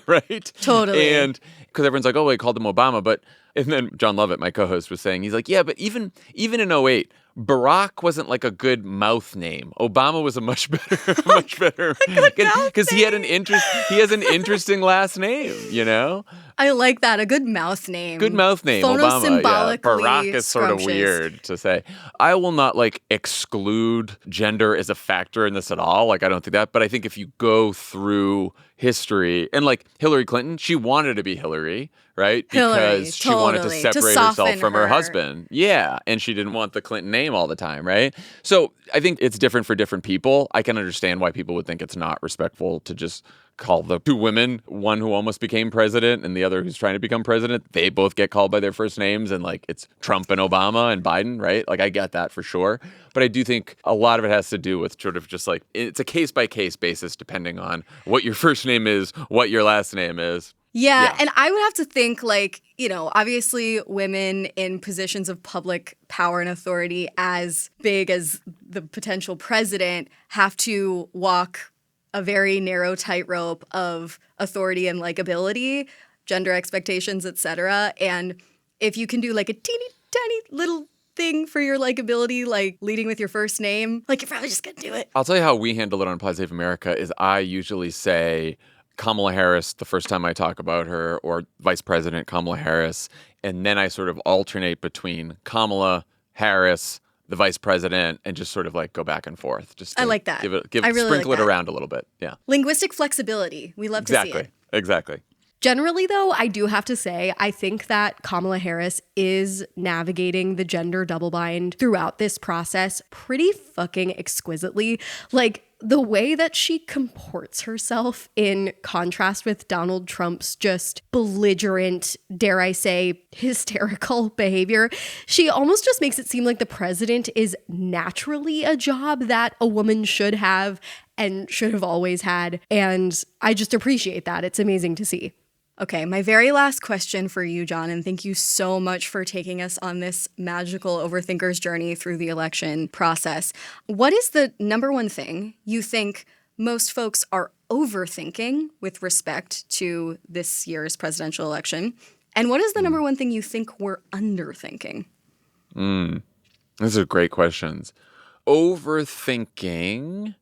right? Totally. And because everyone's like, oh, we called him Obama. And then John Lovett, my co-host, was saying, he's like, yeah, but even in 2008, Barack wasn't like a good mouth name. Obama was a much better, because he has an interesting last name, you know? I like that. A good mouth name. Good mouth name, Obama. Yeah. Barack is sort of scrumptious. weird to say. I will not exclude gender as a factor in this at all. I don't think that. But I think if you go through history and Hillary Clinton, she wanted to be Hillary, right? Because she wanted to separate herself from her husband. Yeah. And she didn't want the Clinton name all the time, right? So I think it's different for different people. I can understand why people would think it's not respectful to just call the two women, one who almost became president and the other who's trying to become president, they both get called by their first names and it's Trump and Obama and Biden, right? I get that for sure. But I do think a lot of it has to do with sort of just it's a case-by-case basis depending on what your first name is, what your last name is. Yeah, and I would have to think obviously women in positions of public power and authority as big as the potential president have to walk a very narrow tightrope of authority and likability, gender expectations, etc. And if you can do a teeny tiny little thing for your likability, leading with your first name, you're probably just gonna do it. I'll tell you how we handle it on Pod Save America is I usually say Kamala Harris the first time I talk about her, or Vice President Kamala Harris, and then I sort of alternate between Kamala Harris, the vice president, and just sort of go back and forth. Just I like that. Sprinkle it around a little bit. Yeah. Linguistic flexibility. We love to see it. Exactly. Generally, though, I do have to say, I think that Kamala Harris is navigating the gender double bind throughout this process pretty fucking exquisitely. The way that she comports herself in contrast with Donald Trump's just belligerent, dare I say, hysterical behavior, she almost just makes it seem like the president is naturally a job that a woman should have and should have always had. And I just appreciate that. It's amazing to see. Okay, my very last question for you, John, and thank you so much for taking us on this magical overthinker's journey through the election process. What is the number one thing you think most folks are overthinking with respect to this year's presidential election? And what is the number one thing you think we're underthinking? Those are great questions. Overthinking,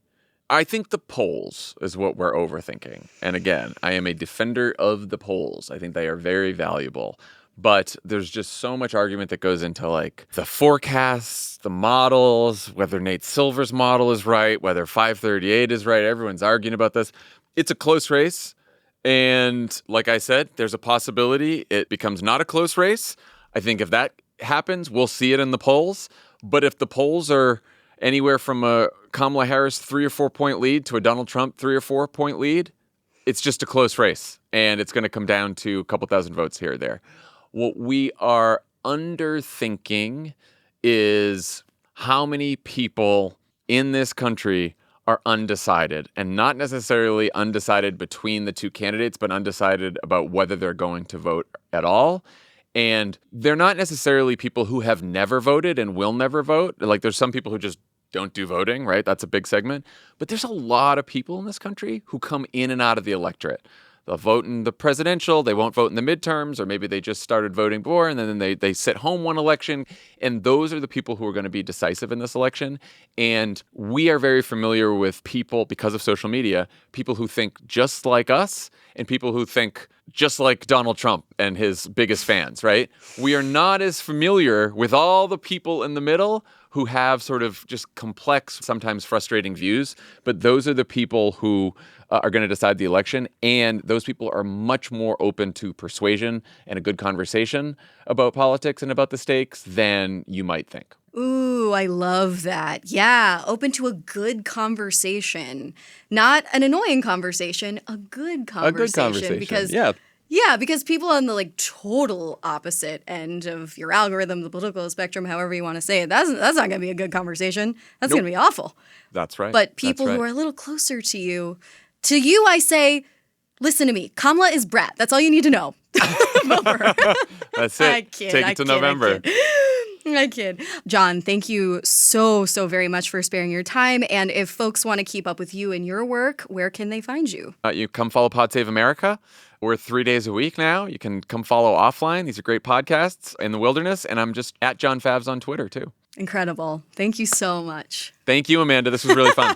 I think the polls is what we're overthinking. And again, I am a defender of the polls. I think they are very valuable. But there's just so much argument that goes into like the forecasts, the models, whether Nate Silver's model is right, whether 538 is right. Everyone's arguing about this. It's a close race. And like I said, there's a possibility it becomes not a close race. I think if that happens, we'll see it in the polls. But if the polls are anywhere from a Kamala Harris 3 or 4 point lead to a Donald Trump 3 or 4 point lead, it's just a close race. And it's going to come down to a couple thousand votes here or there. What we are underthinking is how many people in this country are undecided, and not necessarily undecided between the two candidates, but undecided about whether they're going to vote at all. And they're not necessarily people who have never voted and will never vote. Like there's some people who just don't do voting, right? That's a big segment. But there's a lot of people in this country who come in and out of the electorate. They'll vote in the presidential, they won't vote in the midterms, or maybe they just started voting before and then they sit home one election. And those are the people who are going to be decisive in this election. And we are very familiar with people, because of social media, people who think just like us and people who think just like Donald Trump and his biggest fans, right? We are not as familiar with all the people in the middle who have sort of just complex, sometimes frustrating views. But those are the people who are going to decide the election. And those people are much more open to persuasion and a good conversation about politics and about the stakes than you might think. Ooh, I love that. Yeah, open to a good conversation. Not an annoying conversation, a good conversation. A good conversation, because, yeah, because people on the like total opposite end of your algorithm, the political spectrum, however you want to say it, that's not going to be a good conversation. That's going to be awful. That's right. But people who are a little closer to you I say, listen to me. Kamala is brat. That's all you need to know. Vote for her. That's it. I kid. Take it to November. I kid. John, thank you so very much for sparing your time. And if folks want to keep up with you and your work, where can they find you? You come follow Pod Save America. We're 3 days a week now. You can come follow Offline. These are great podcasts in the wilderness. And I'm just at Jon Favs on Twitter, too. Incredible. Thank you so much. Thank you, Amanda. This was really fun.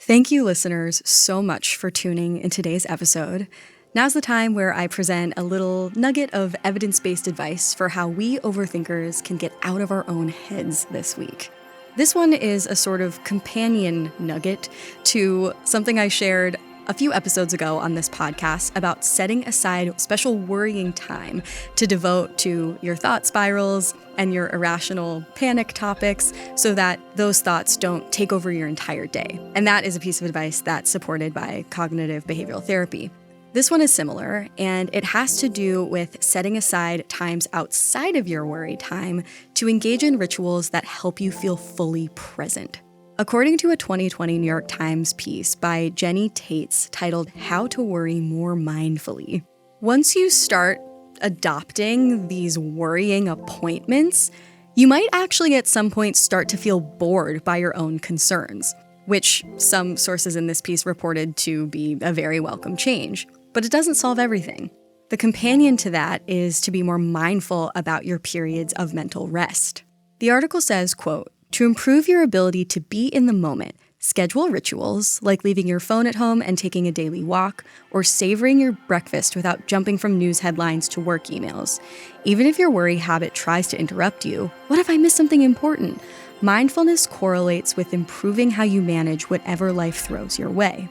Thank you, listeners, so much for tuning in today's episode. Now's the time where I present a little nugget of evidence-based advice for how we overthinkers can get out of our own heads this week. This one is a sort of companion nugget to something I shared a few episodes ago on this podcast about setting aside special worrying time to devote to your thought spirals and your irrational panic topics so that those thoughts don't take over your entire day. And that is a piece of advice that's supported by cognitive behavioral therapy. This one is similar, and it has to do with setting aside times outside of your worry time to engage in rituals that help you feel fully present. According to a 2020 New York Times piece by Jenny Tates titled How to Worry More Mindfully, once you start adopting these worrying appointments, you might actually at some point start to feel bored by your own concerns, which some sources in this piece reported to be a very welcome change. But it doesn't solve everything. The companion to that is to be more mindful about your periods of mental rest. The article says, quote, "To improve your ability to be in the moment, schedule rituals like leaving your phone at home and taking a daily walk, or savoring your breakfast without jumping from news headlines to work emails. Even if your worry habit tries to interrupt you, what if I miss something important? Mindfulness correlates with improving how you manage whatever life throws your way."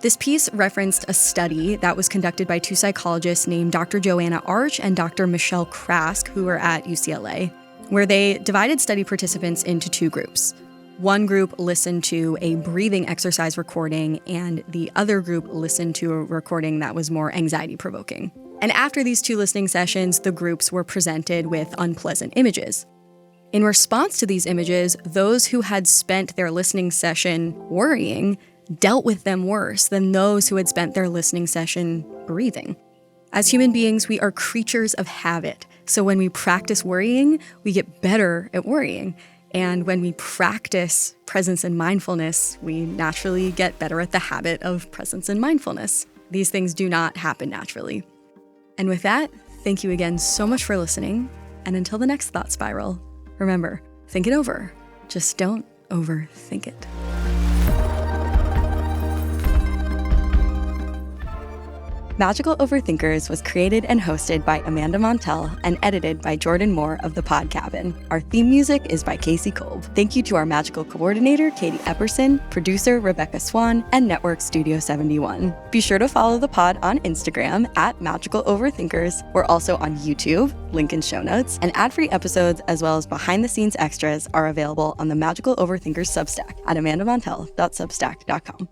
This piece referenced a study that was conducted by two psychologists named Dr. Joanna Arch and Dr. Michelle Krask, who were at UCLA, where they divided study participants into two groups. One group listened to a breathing exercise recording, and the other group listened to a recording that was more anxiety-provoking. And after these two listening sessions, the groups were presented with unpleasant images. In response to these images, those who had spent their listening session worrying dealt with them worse than those who had spent their listening session breathing. As human beings, we are creatures of habit. So when we practice worrying, we get better at worrying. And when we practice presence and mindfulness, we naturally get better at the habit of presence and mindfulness. These things do not happen naturally. And with that, thank you again so much for listening. And until the next thought spiral, remember, think it over. Just don't overthink it. Magical Overthinkers was created and hosted by Amanda Montell and edited by Jordan Moore of The Pod Cabin. Our theme music is by Casey Kolb. Thank you to our magical coordinator, Katie Epperson, producer, Rebecca Swan, and Network Studio 71. Be sure to follow the pod on Instagram at Magical Overthinkers. We're also on YouTube, link in show notes, and ad-free episodes as well as behind-the-scenes extras are available on the Magical Overthinkers Substack at amandamontell.substack.com.